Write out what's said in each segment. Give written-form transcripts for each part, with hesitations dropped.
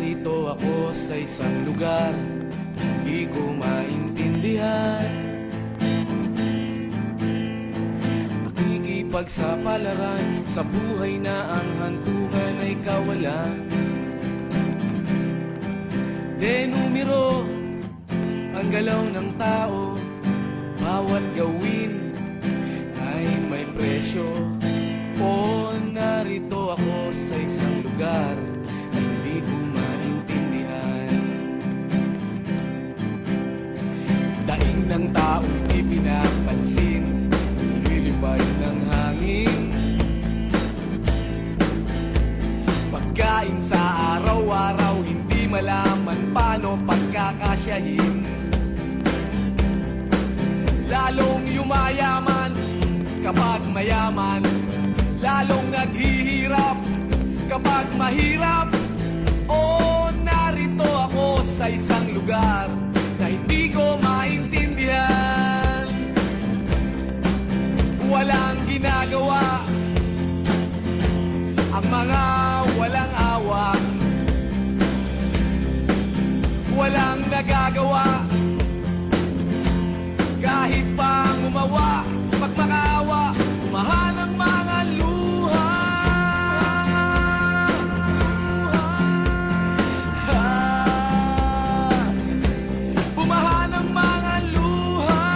Narito ako sa isang lugar hindi ko maintindihan. Nakikipagsapalaran sa buhay na ang hantungan ay kawalan. Denumero ang galaw ng tao, bawat gawin ay may presyo. O narito ako sa isang lugar na hindi ko maintindihan. Daing ng tao'y di pinapansin, lilipad ng hangin. Pagkain sa araw-araw, hindi malaman paano pagkakasyahin. Lalong yumayaman kapag mayaman, lalong naghihirap kapag mahirap. O narito ako sa isang lugar na hindi ko maintindihan. Walang ginagawa ang mga walang awa, walang nagagawa kahit pa gumawa, magmakaawa, umahan ang mga luha. Bumahan ang mga luha.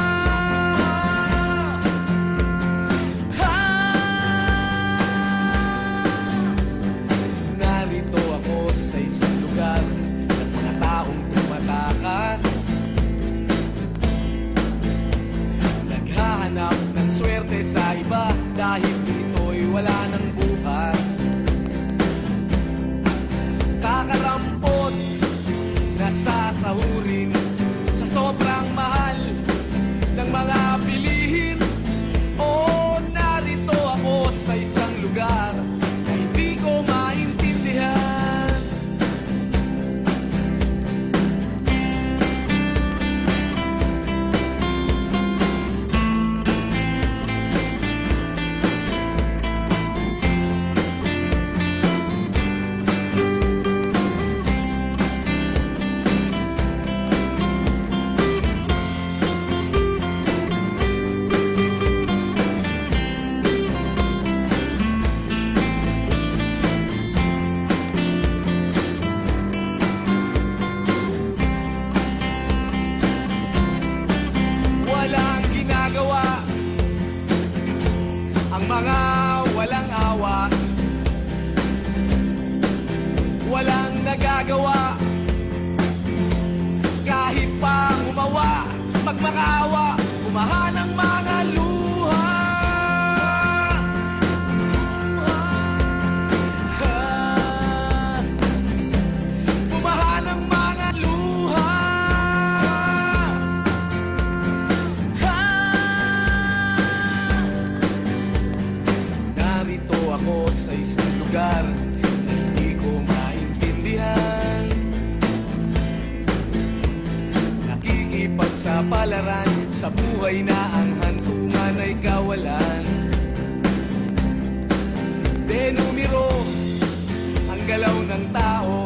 Narito ako sa isang lugar ng mga taong tumatakas, naghahanap ng swerte sa iba dahil dito'y wala ng bukas. Kakarampot na sasahurin sa sobrang mahal ng mga bilihin. O narito ako sa isang lugar na hindi ko maintindihan. Walang ginagawa ang mga walang awa, walang nagagawa kahit pa gumawa, magmakaawa, umahan ang mga luha. Umahan ang mga luha. Narito ako sa isang lugar na hindi ko maintindihan. Nakikipagsapalaran sa buhay na ang hantungan ay kawalan. Denumero ang galaw ng tao,